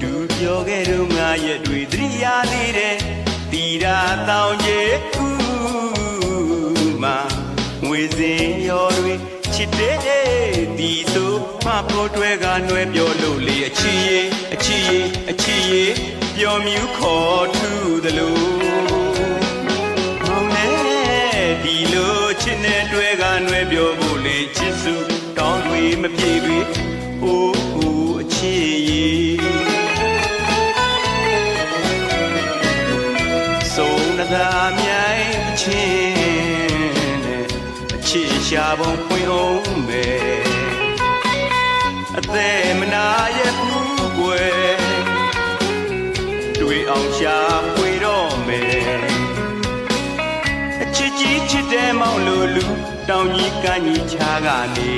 တူပြောခဲ့တော့ငါရဲ့တွေသတိရသေးတယ်တီရာတောင်ကြီးမှငွေစင်ရောတွေချစ်တဲ့ဒီဆိုမှပေါ်တွဲကနှွဲပြောလို့လေအချီရေးပြောမြူးခေါ်ထူးသလိုမောင်နဲ့ဒီလိုချစ်နဲ့တွဲကနှွဲပြောဖို့လေချစ်စုတောင်းတွေမပြေပေအိုးအချစ်ရေးဆုံးသာမြိုင်ချင်းနဲ့အချစ်ရှာပုံဖွင့်အောင်မယ်အသက်မနာရဘူးကွယ်တွေ့အောင်ရှာဖွေတော့မယ်အချစ်ကြီးချစ်တဲ့မောင်လိုလူတောင်ကြီးကန်းကြီးချားကနေ